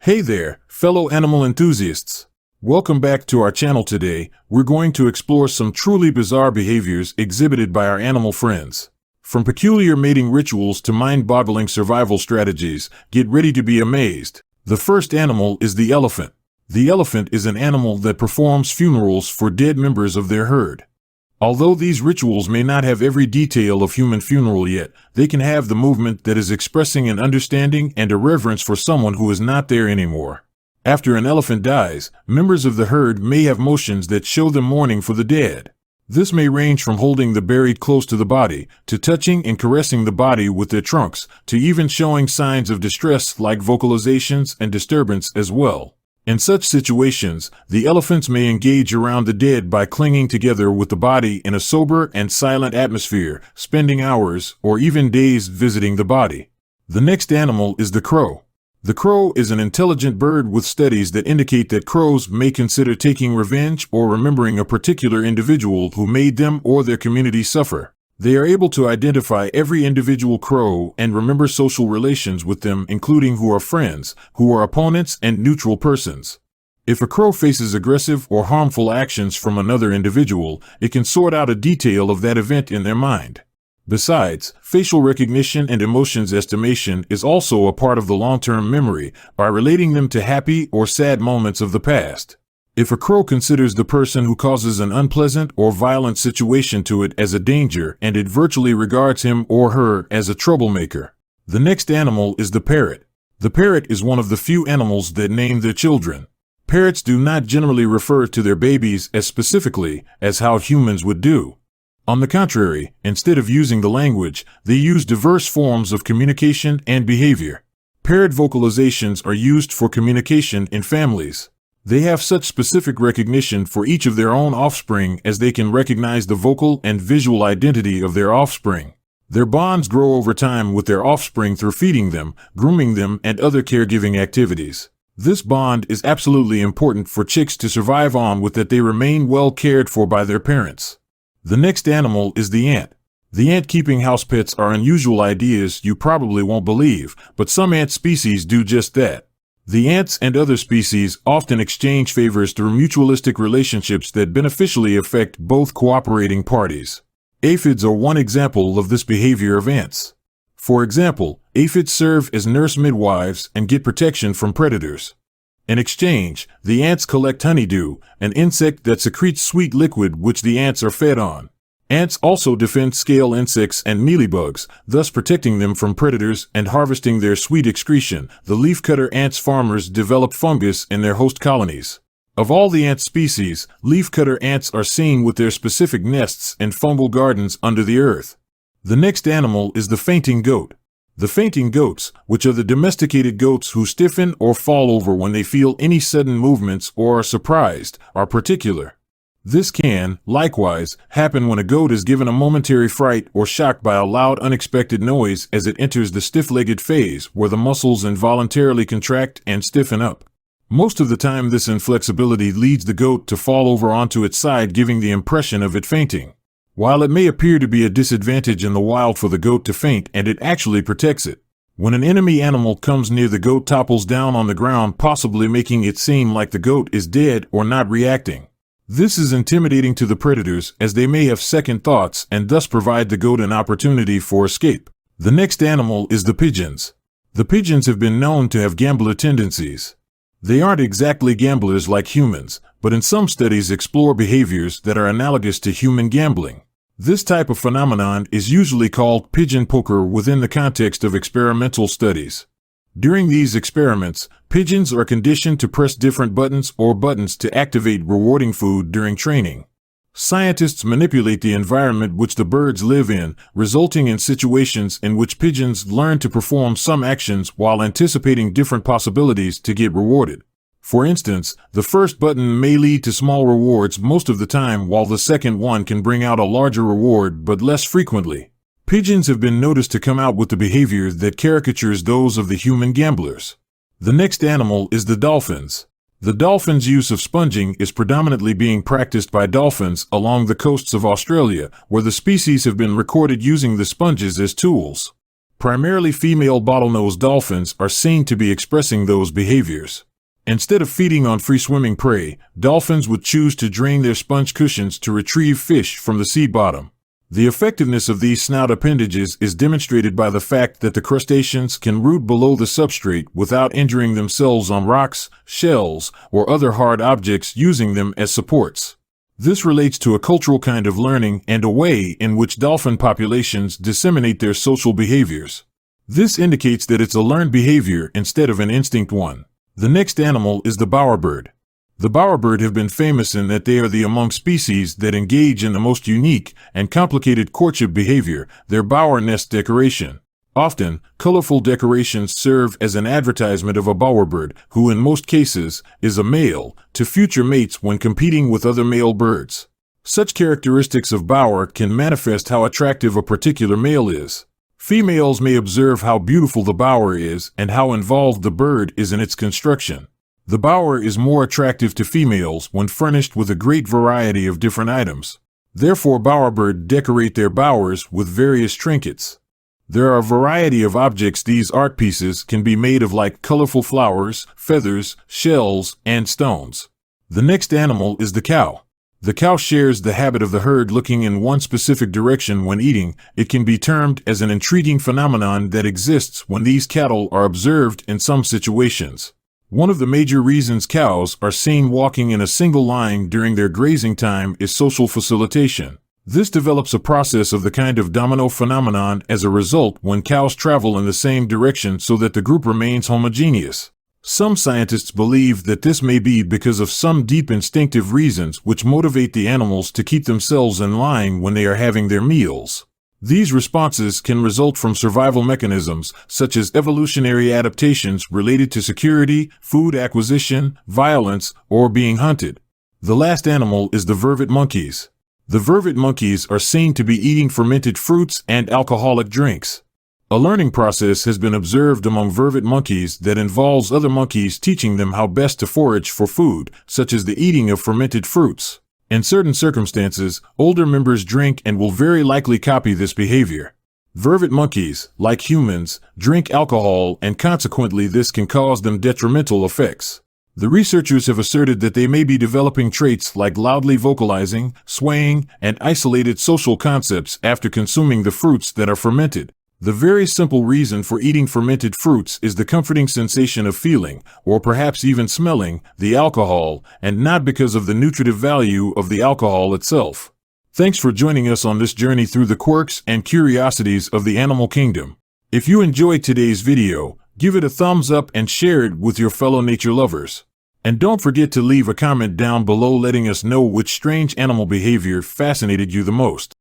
Hey there, fellow animal enthusiasts. Welcome back to our channel today. We're going to explore some truly bizarre behaviors exhibited by our animal friends. From peculiar mating rituals to mind-boggling survival strategies, get ready to be amazed. The first animal is the elephant. The elephant is an animal that performs funerals for dead members of their herd. Although these rituals may not have every detail of human funeral yet, they can have the movement that is expressing an understanding and a reverence for someone who is not there anymore. After an elephant dies, members of the herd may have motions that show them mourning for the dead. This may range from holding the buried close to the body, to touching and caressing the body with their trunks, to even showing signs of distress like vocalizations and disturbance as well. In such situations, the elephants may engage around the dead by clinging together with the body in a sober and silent atmosphere, spending hours or even days visiting the body. The next animal is the crow. The crow is an intelligent bird with studies that indicate that crows may consider taking revenge or remembering a particular individual who made them or their community suffer. They are able to identify every individual crow and remember social relations with them, including who are friends, who are opponents, and neutral persons. If a crow faces aggressive or harmful actions from another individual, it can sort out a detail of that event in their mind. Besides, facial recognition and emotions estimation is also a part of the long-term memory by relating them to happy or sad moments of the past. If a crow considers the person who causes an unpleasant or violent situation to it as a danger, and it virtually regards him or her as a troublemaker. The next animal is the parrot. The parrot is one of the few animals that name their children. Parrots do not generally refer to their babies as specifically as how humans would do. On the contrary, instead of using the language, they use diverse forms of communication and behavior. Parrot vocalizations are used for communication in families. They have such specific recognition for each of their own offspring as they can recognize the vocal and visual identity of their offspring. Their bonds grow over time with their offspring through feeding them, grooming them, and other caregiving activities. This bond is absolutely important for chicks to survive on with that they remain well cared for by their parents. The next animal is the ant. The ant-keeping house pets are unusual ideas you probably won't believe, but some ant species do just that. The ants and other species often exchange favors through mutualistic relationships that beneficially affect both cooperating parties. Aphids are one example of this behavior of ants. For example, aphids serve as nurse midwives and get protection from predators. In exchange, the ants collect honeydew, an insect that secretes sweet liquid which the ants are fed on. Ants also defend scale insects and mealybugs, thus protecting them from predators and harvesting their sweet excretion. The leafcutter ants farmers develop fungus in their host colonies. Of all the ant species, leafcutter ants are seen with their specific nests and fungal gardens under the earth. The next animal is the fainting goat. The fainting goats, which are the domesticated goats who stiffen or fall over when they feel any sudden movements or are surprised, are particular. This can, likewise, happen when a goat is given a momentary fright or shocked by a loud unexpected noise as it enters the stiff-legged phase where the muscles involuntarily contract and stiffen up. Most of the time this inflexibility leads the goat to fall over onto its side, giving the impression of it fainting. While it may appear to be a disadvantage in the wild for the goat to faint, and it actually protects it. When an enemy animal comes near, the goat topples down on the ground, possibly making it seem like the goat is dead or not reacting. This is intimidating to the predators as they may have second thoughts and thus provide the goat an opportunity for escape. The next animal is the pigeons. The pigeons have been known to have gambler tendencies. They aren't exactly gamblers like humans, but in some studies explore behaviors that are analogous to human gambling. This type of phenomenon is usually called pigeon poker within the context of experimental studies. During these experiments, pigeons are conditioned to press different buttons or buttons to activate rewarding food during training. Scientists manipulate the environment which the birds live in, resulting in situations in which pigeons learn to perform some actions while anticipating different possibilities to get rewarded. For instance, the first button may lead to small rewards most of the time, while the second one can bring out a larger reward but less frequently. Pigeons have been noticed to come out with the behavior that caricatures those of the human gamblers. The next animal is the dolphins. The dolphins' use of sponging is predominantly being practiced by dolphins along the coasts of Australia, where the species have been recorded using the sponges as tools. Primarily female bottlenose dolphins are seen to be expressing those behaviors. Instead of feeding on free-swimming prey, dolphins would choose to drain their sponge cushions to retrieve fish from the sea bottom. The effectiveness of these snout appendages is demonstrated by the fact that the crustaceans can root below the substrate without injuring themselves on rocks, shells, or other hard objects, using them as supports. This relates to a cultural kind of learning and a way in which dolphin populations disseminate their social behaviors. This indicates that it's a learned behavior instead of an instinct one. The next animal is the bowerbird. The bowerbird have been famous in that they are the among species that engage in the most unique and complicated courtship behavior, their bower nest decoration. Often, colorful decorations serve as an advertisement of a bowerbird, who in most cases is a male, to future mates when competing with other male birds. Such characteristics of bower can manifest how attractive a particular male is. Females may observe how beautiful the bower is and how involved the bird is in its construction. The bower is more attractive to females when furnished with a great variety of different items. Therefore, bowerbirds decorate their bowers with various trinkets. There are a variety of objects. These art pieces can be made of like colorful flowers, feathers, shells, and stones. The next animal is the cow. The cow shares the habit of the herd looking in one specific direction when eating. It can be termed as an intriguing phenomenon that exists when these cattle are observed in some situations. One of the major reasons cows are seen walking in a single line during their grazing time is social facilitation. This develops a process of the kind of domino phenomenon as a result when cows travel in the same direction so that the group remains homogeneous. Some scientists believe that this may be because of some deep instinctive reasons which motivate the animals to keep themselves in line when they are having their meals. These responses can result from survival mechanisms such as evolutionary adaptations related to security, food acquisition, violence, or being hunted. The last animal is the vervet monkeys. The vervet monkeys are seen to be eating fermented fruits and alcoholic drinks. A learning process has been observed among vervet monkeys that involves other monkeys teaching them how best to forage for food, such as the eating of fermented fruits. In certain circumstances, older members drink and will very likely copy this behavior. Vervet monkeys, like humans, drink alcohol, and consequently this can cause them detrimental effects. The researchers have asserted that they may be developing traits like loudly vocalizing, swaying, and isolated social concepts after consuming the fruits that are fermented. The very simple reason for eating fermented fruits is the comforting sensation of feeling, or perhaps even smelling, the alcohol, and not because of the nutritive value of the alcohol itself. Thanks for joining us on this journey through the quirks and curiosities of the animal kingdom. If you enjoyed today's video, give it a thumbs up and share it with your fellow nature lovers. And don't forget to leave a comment down below letting us know which strange animal behavior fascinated you the most.